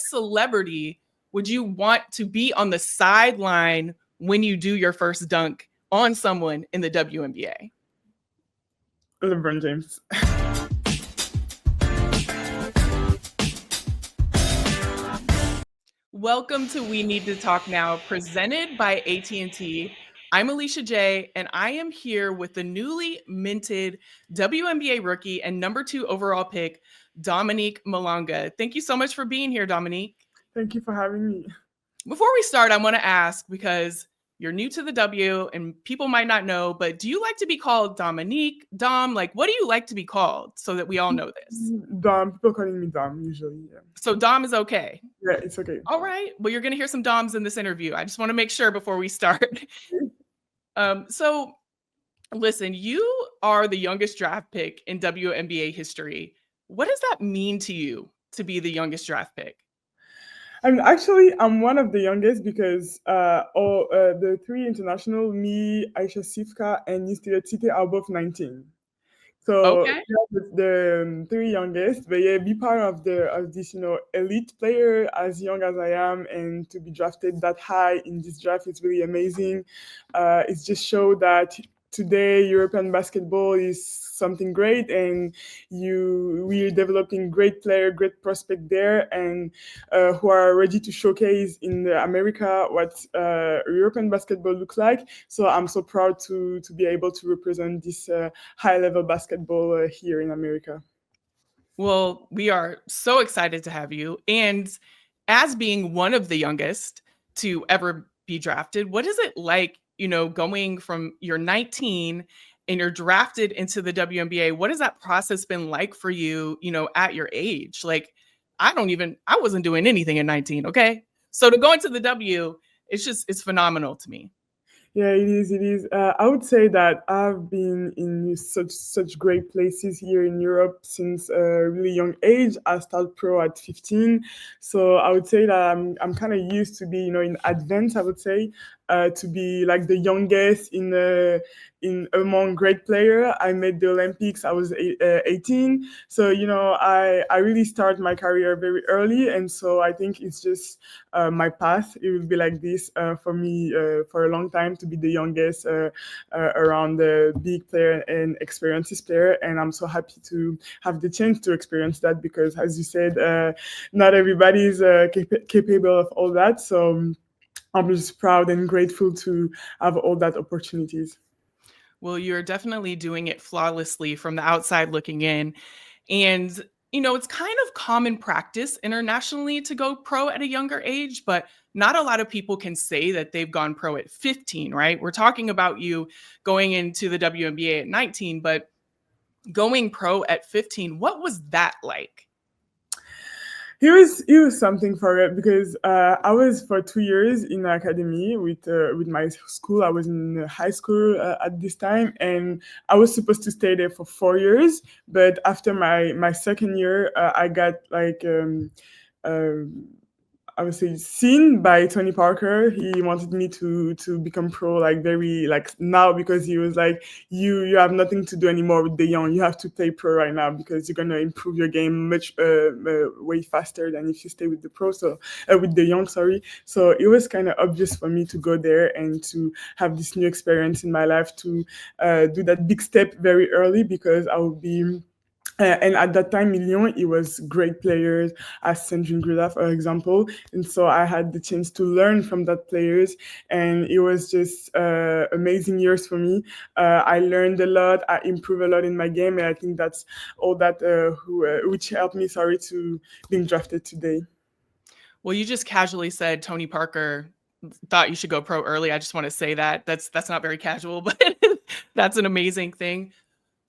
celebrity would you want to be on the sideline when you do your first dunk on someone in the WNBA? LeBron James. Welcome to We Need to Talk Now, presented by AT&T. I'm Alicia Jay, and I am here with the newly minted WNBA rookie and number 2 overall pick, Dominique Malonga. Thank you so much for being here, Dominique. Thank you for having me. Before we start, I want to ask, because you're new to the W and people might not know, but do you like to be called Dominique, Dom? Like, what do you like to be called so that we all know this? Dom. People calling me Dom usually. Yeah. So Dom is okay? Yeah, it's okay. All right. Well, you're going to hear some Doms in this interview. I just want to make sure before we start. So listen, you are the youngest draft pick in WNBA history. What does that mean to you to be the youngest draft pick? I'm one of the youngest because the 3 international, me, Aisha Sifka, and Yustila Tite are both 19. So Okay. the 3 youngest, but yeah, be part of this elite player as young as I am, and to be drafted that high in this draft is really amazing. It's just show that today European basketball is something great, and we're developing great player, great prospect there, and who are ready to showcase in America what European basketball looks like. So I'm so proud to be able to represent this high level basketball here in America. Well, we are so excited to have you. And as being one of the youngest to ever be drafted, what is it like, going from you're 19 and you're drafted into the WNBA? What has that process been like for you, at your age? Like, I wasn't doing anything at 19. Okay. So to go into the W, it's phenomenal to me. Yeah, it is. I would say that I've been in such great places here in Europe since a really young age. I started pro at 15, so I would say that I'm kind of used to be, in advance. I would say to be like the youngest in among great player. I made the Olympics. I was 18, so I really started my career very early, and so I think it's just my path. It will be like this for me for a long time, to be the youngest around the big player and experiences player. And I'm so happy to have the chance to experience that, because as you said, not everybody is capable of all that. So I'm just proud and grateful to have all that opportunities. Well, you're definitely doing it flawlessly from the outside looking in. And it's kind of common practice internationally to go pro at a younger age, but not a lot of people can say that they've gone pro at 15, right? We're talking about you going into the WNBA at 19, but going pro at 15, what was that like? It was something for it, because I was for 2 years in the academy with my school. I was in high school at this time, and I was supposed to stay there for 4 years. But after my second year, I got like I would say seen by Tony Parker. He wanted me to become pro like very like now, because he was like, you have nothing to do anymore with the young. You have to play pro right now, because you're gonna improve your game much way faster than if you stay with the pro. So with the young, sorry. So it was kind of obvious for me to go there and to have this new experience in my life, to do that big step very early, because I would be. And at that time in Lyon, it was great players as Sandrine Gruda, for example. And so I had the chance to learn from that players. And it was just amazing years for me. I learned a lot. I improved a lot in my game. And I think that's all that which helped me, to being drafted today. Well, you just casually said Tony Parker thought you should go pro early. I just want to say that. That's not very casual, but that's an amazing thing.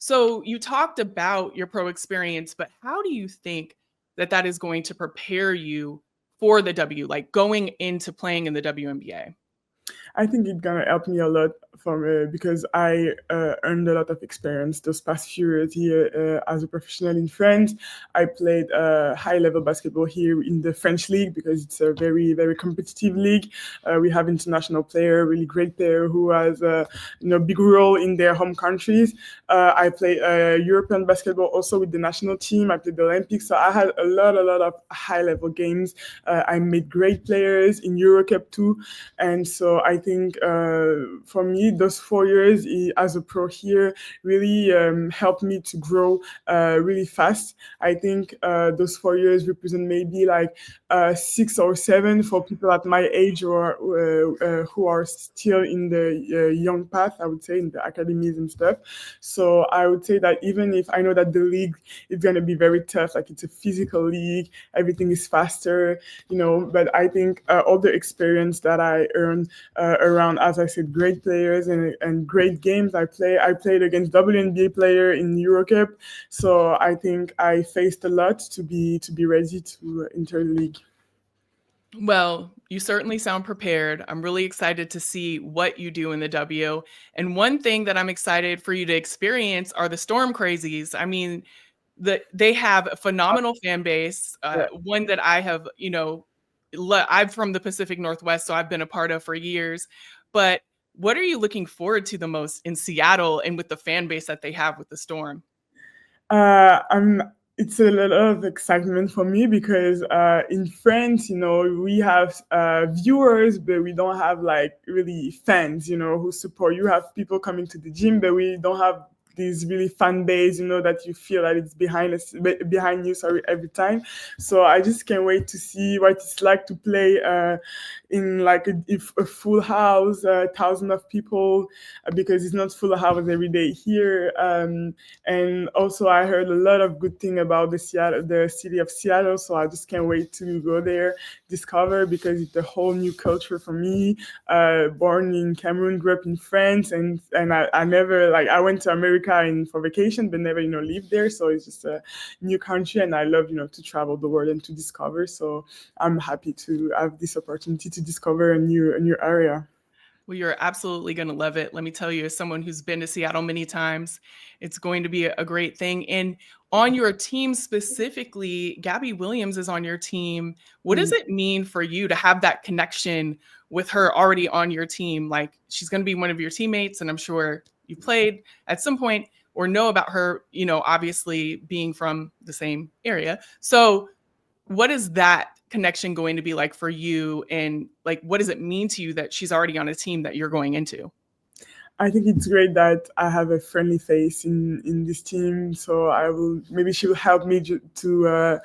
So you talked about your pro experience, but how do you think that is going to prepare you for the W, like going into playing in the WNBA? I think it's gonna help me a lot from because I earned a lot of experience those past few years here as a professional in France. I played high level basketball here in the French league because it's a very very competitive league. We have international player, really great player who has big role in their home countries. I played European basketball also with the national team. I played the Olympics, so I had a lot of high level games. I made great players in Euro Cup too. And so I think for me, those 4 years as a pro here really helped me to grow really fast. I think those 4 years represent maybe like 6 or 7 for people at my age or who are still in the young path, I would say, in the academies and stuff. So I would say that even if I know that the league is going to be very tough, like it's a physical league, everything is faster, but I think all the experience that I earned around, as I said, great players and great games I played against WNBA player in Eurocup. So I think I faced a lot to be ready to enter the league. Well, you certainly sound prepared. I'm really excited to see what you do in the W. And one thing that I'm excited for you to experience are the Storm Crazies. I mean, they have a phenomenal fan base, Yeah. one that I have, I'm from the Pacific Northwest, so I've been a part of for years. But what are you looking forward to the most in Seattle and with the fan base that they have with the Storm? I'm It's a lot of excitement for me because in France, we have viewers, but we don't have like really fans, who support. You have people coming to the gym, but we don't have this really fan base, that you feel that it's behind you, sorry, every time. So I just can't wait to see what it's like to play in like a full house, 1,000 of people, because it's not full house every day here. And also, I heard a lot of good thing about the city of Seattle. So I just can't wait to go there, discover, because it's a whole new culture for me. Born in Cameroon, grew up in France, and I never like I went to America for vacation, but never lived there. So it's just a new country, and I love to travel the world and to discover. So I'm happy to have this opportunity to discover a new area. Well, you're absolutely going to love it. Let me tell you, as someone who's been to Seattle many times, it's going to be a great thing. And on your team specifically, Gabby Williams is on your team. What does it mean for you to have that connection with her already on your team? Like, she's going to be one of your teammates, and I'm sure you played at some point or know about her, obviously being from the same area. So what is that connection going to be like for you? And like, what does it mean to you that she's already on a team that you're going into? I think it's great that I have a friendly face in this team. So maybe she will help me to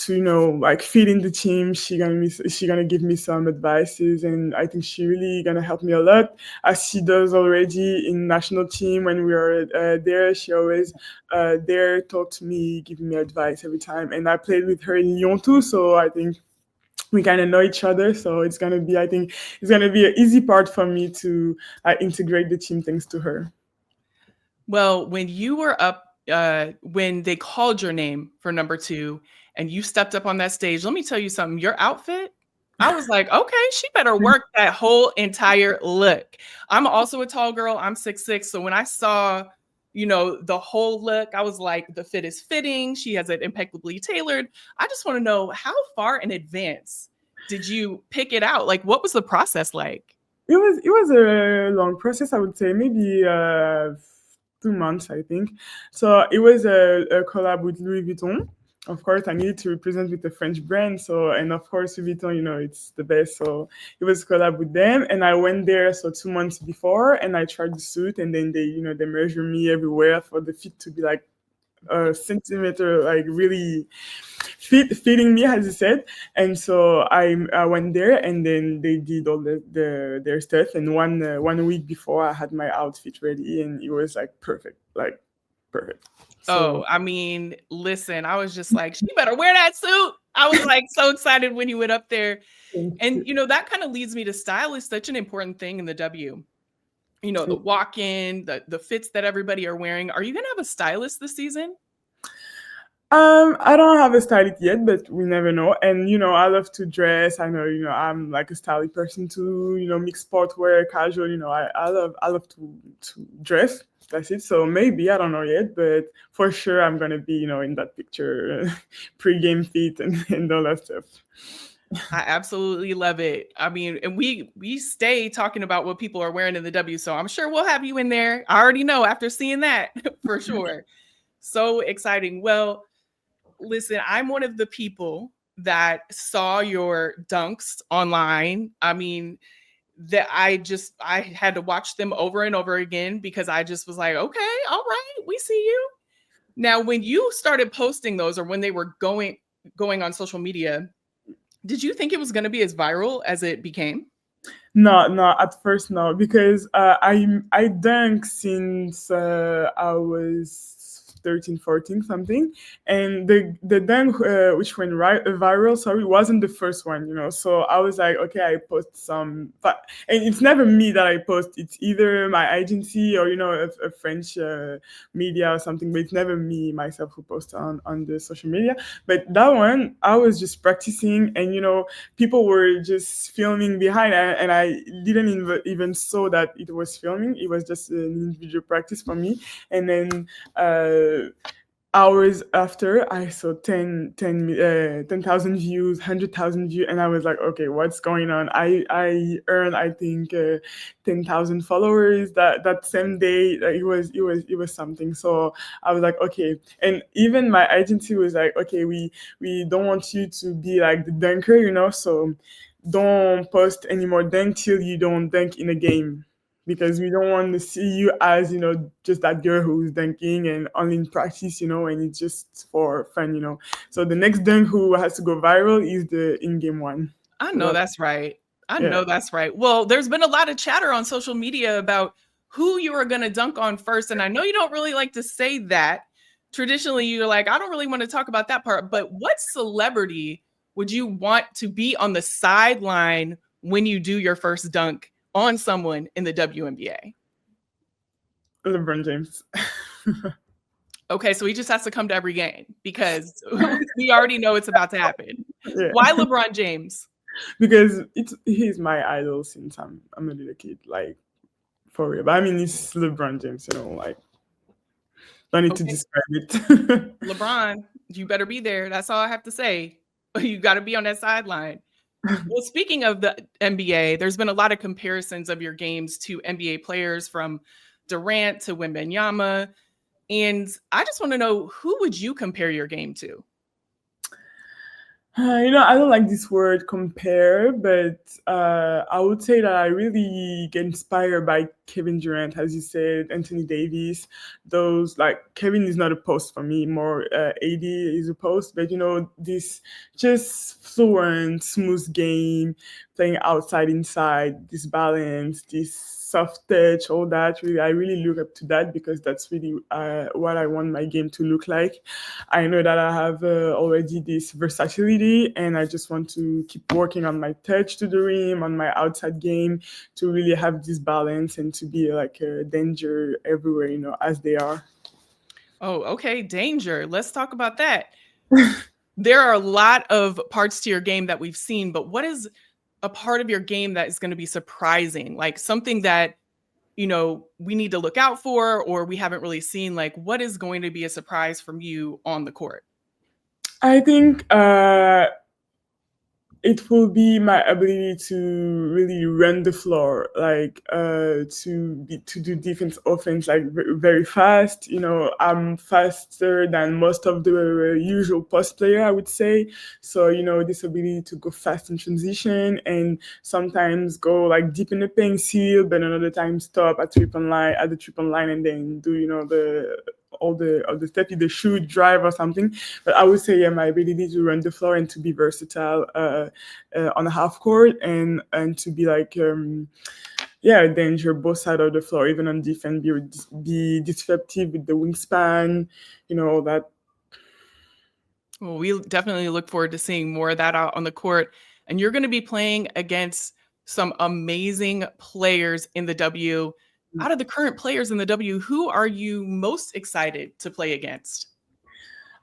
like fit in the team. She gonna give me some advices, and I think she really gonna help me a lot, as she does already in national team. When we are there, she always there, talk to me, give me advice every time. And I played with her in Lyon too, so I think we kind of know each other. So I think it's gonna be an easy part for me to integrate the team thanks to her. Well, when you were up, when they called your name for number 2 and you stepped up on that stage, let me tell you something, your outfit, I was like, okay, she better work that whole entire look. I'm also a tall girl. I'm 6'6". So when I saw, the whole look, I was like, the fit is fitting. She has it impeccably tailored. I just want to know, how far in advance did you pick it out? Like, what was the process like? It was a long process, I would say, maybe 2 months, I think. So it was a collab with Louis Vuitton. Of course, I needed to represent with the French brand. So, and of course, Louis Vuitton, it's the best. So it was a collab with them, and I went there 2 months before, and I tried the suit, and then they measure me everywhere for the fit to be like a centimeter, like really fitting me, as you said. And so I went there, and then they did all their stuff. And one week before, I had my outfit ready, and it was like perfect, perfect. Oh, So I mean, listen, I was just like, she better wear that suit. I was like so excited when you went up there. And, that kind of leads me to style is such an important thing in the W. The walk-in, the fits that everybody are wearing. Are you going to have a stylist this season? I don't have a stylist yet, but we never know. And I love to dress. I know, I'm like a stylish person too. Mix sportwear, casual. I love to dress. That's it. So maybe I don't know yet, but for sure I'm gonna be, in that picture, pre-game fit and all that stuff. I absolutely love it. I mean, and we stay talking about what people are wearing in the W, so I'm sure we'll have you in there. I already know after seeing that for sure. So exciting. Well, listen, I'm one of the people that saw your dunks online. I mean, that I had to watch them over and over again because I just was like, okay, all right, we see you. Now, when you started posting those or when they were going on social media, did you think it was going to be as viral as it became? No, no, at first no, because I dunk since I was 13, 14 something, and the dunk which went viral, sorry, wasn't the first one. So I was like, okay, I post some, but and it's never me that I post. It's either my agency or a French media or something, but it's never me myself who post on the social media. But that one, I was just practicing, and people were just filming behind, and I didn't even saw that it was filming. It was just an individual practice for me. And then hours after, I saw 10,000 views, 100,000 views, and I was like, okay, what's going on? I earned, I think, 10,000 followers that same day. It was something. So I was like, okay. And even my agency was like, okay, we don't want you to be like the dunker, so don't post anymore dunk till you don't dunk in a game, because we don't want to see you as just that girl who's dunking and only in practice, and it's just for fun. So the next dunk who has to go viral is the in-game one. I So know that's right. I yeah. know that's right. Well, there's been a lot of chatter on social media about who you are going to dunk on first. And I know you don't really like to say that. Traditionally, you're like, I don't really want to talk about that part. But what celebrity would you want to be on the sideline when you do your first dunk on someone in the WNBA? LeBron James. Okay, so he just has to come to every game because we already know it's about to happen. Yeah. Why LeBron James? Because he's my idol since I'm a little kid, like, for real. But I mean, it's LeBron James, like, don't need to Okay. describe it. LeBron, you better be there. That's all I have to say. You got to be on that sideline. Well, speaking of the NBA, there's been a lot of comparisons of your games to NBA players from Durant to Wembanyama. And I just want to know, who would you compare your game to? I don't like this word compare, but I would say that I really get inspired by Kevin Durant, as you said, Anthony Davis. Those, like, Kevin is not a post for me, more AD is a post, but this just fluent, smooth game, playing outside, inside, this balance, this soft touch, all that. Really, I really look up to that, because that's really what I want my game to look like. I know that I have already this versatility, and I just want to keep working on my touch to the rim, on my outside game, to really have this balance and to be like a danger everywhere, as they are. Oh, okay. Danger. Let's talk about that. There are a lot of parts to your game that we've seen, but what is a part of your game that is going to be surprising? Like something that, we need to look out for, or we haven't really seen? Like, what is going to be a surprise from you on the court? I think it will be my ability to really run the floor, like to do defense, offense, like very fast. I'm faster than most of the usual post player, I would say. So this ability to go fast in transition, and sometimes go like deep in the pencil, but another time stop at the triple line, and then do the all the step, either shoot, drive, or something. But I would say, yeah, my ability to run the floor and to be versatile on a half court, and to be like danger both sides of the floor, even on defense, be disruptive with the wingspan, all that. Well, we definitely look forward to seeing more of that out on the court. And you're going to be playing against some amazing players in the W. Out of the current players in the W, who are you most excited to play against?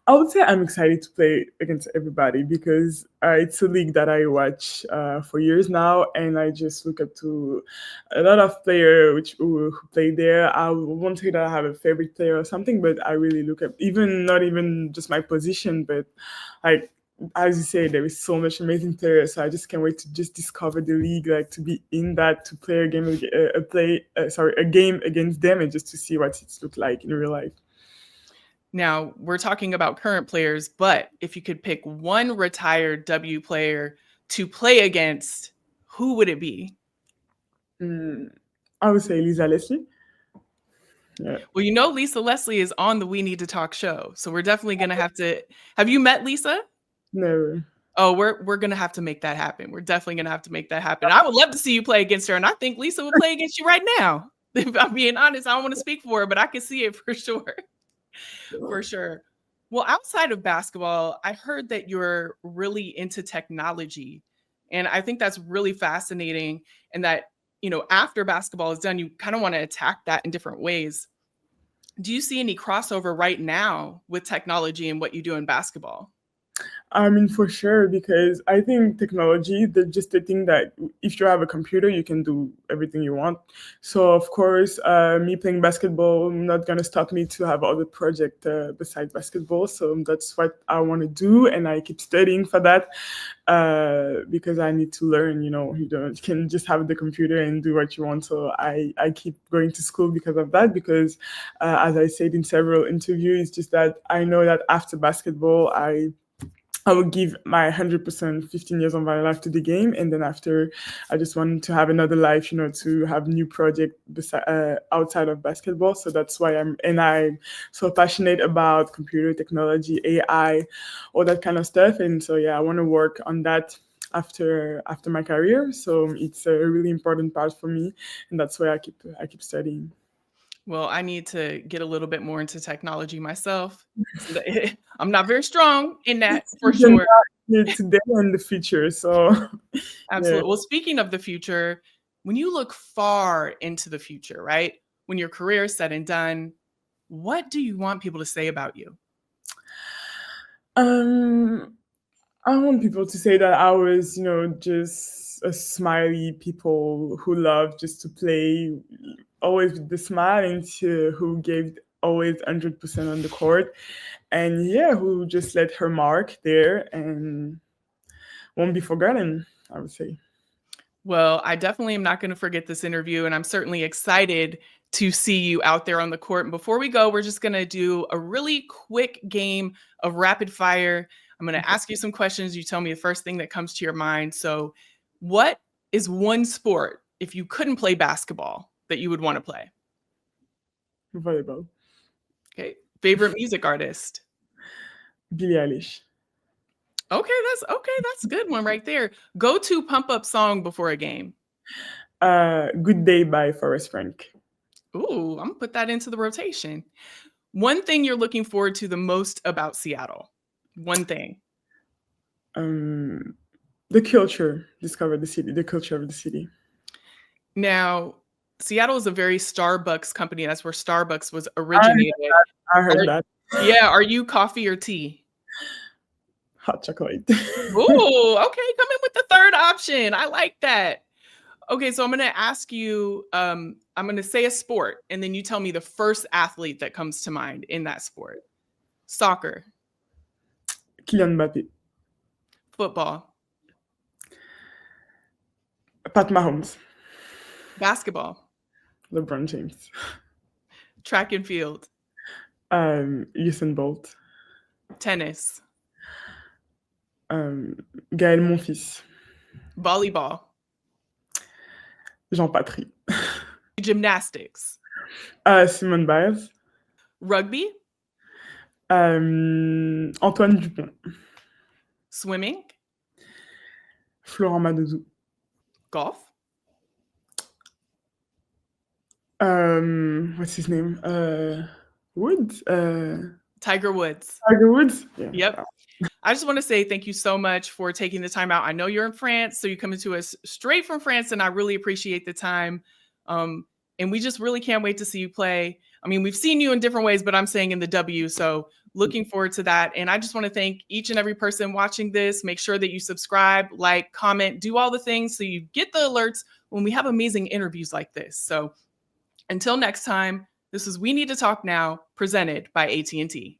I would say I'm excited to play against everybody because it's a league that I watch for years now, and I just look up to a lot of players who play there. I won't say that I have a favorite player or something, but I really look up, even not even just my position, but like as you say, there is so much amazing players. So I just can't wait to just discover the league, like to be in that, to play a game, a game against them, and just to see what it's look like in real life. Now, we're talking about current players, but if you could pick one retired W player to play against, who would it be? I would say Lisa Leslie. Yeah. Well, Lisa Leslie is on the We Need to Talk show. So we're definitely going to have you met Lisa? Never. Oh, we're going to have to make that happen. We're definitely going to have to make that happen. I would love to see you play against her. And I think Lisa would play against you right now. If I'm being honest, I don't want to speak for her, but I can see it for sure. For sure. Well, outside of basketball, I heard that you're really into technology. And I think that's really fascinating. And that, after basketball is done, you kind of want to attack that in different ways. Do you see any crossover right now with technology and what you do in basketball? I mean, for sure, because I think technology, just the thing that if you have a computer, you can do everything you want. So, of course, me playing basketball, not going to stop me to have other projects besides basketball. So that's what I want to do. And I keep studying for that because I need to learn, you can just have the computer and do what you want. So I keep going to school because of that, because as I said in several interviews, just that I know that after basketball, I would give my 100%, 15 years of my life to the game. And then after, I just wanted to have another life, to have new project outside of basketball. So that's why I'm so passionate about computer technology, AI, all that kind of stuff. And so, yeah, I want to work on that after my career. So it's a really important part for me. And that's why I keep studying. Well, I need to get a little bit more into technology myself. I'm not very strong in that, for sure. Today and the future. So absolutely. Yeah. Well, speaking of the future, when you look far into the future, right? When your career is said and done, what do you want people to say about you? I want people to say that I was, just a smiley people who love just to play, always with the smile, and who gave always 100% on the court, and yeah, who just let her mark there and won't be forgotten, I would say. Well, I definitely am not going to forget this interview, and I'm certainly excited to see you out there on the court. And before we go, we're just going to do a really quick game of rapid fire. I'm going to ask you some questions. You tell me the first thing that comes to your mind. So, what is one sport, if you couldn't play basketball, that you would want to play? Volleyball. Okay. Favorite music artist? Billie Eilish. Okay, that's a good one right there. Go-to pump-up song before a game? Good Day by Forrest Frank. Ooh, I'm gonna put that into the rotation. One thing you're looking forward to the most about Seattle? One thing. The culture. Discover the culture of the city. Now, Seattle is a very Starbucks company. That's where Starbucks was originated. I heard that. Yeah. Are you coffee or tea? Hot chocolate. Ooh, okay. Come in with the third option. I like that. Okay, so I'm going to ask you, I'm going to say a sport, and then you tell me the first athlete that comes to mind in that sport. Soccer. Kylian Mbappé. Football. Pat Mahomes. Basketball. LeBron James. Track and field. Usain Bolt. Tennis. Gaël Monfils. Volleyball. Jean-Patry. Gymnastics. Simone Biles. Rugby. Antoine Dupont. Swimming. Florent Madouzou. Golf. What's his name? Woods? Tiger Woods. Tiger Woods? Yeah. Yep. I just want to say thank you so much for taking the time out. I know you're in France, so you're coming to us straight from France, and I really appreciate the time. And we just really can't wait to see you play. I mean, we've seen you in different ways, but I'm saying in the W. So looking forward to that. And I just want to thank each and every person watching this. Make sure that you subscribe, like, comment, do all the things so you get the alerts when we have amazing interviews like this. So until next time, this is We Need to Talk Now, presented by AT&T.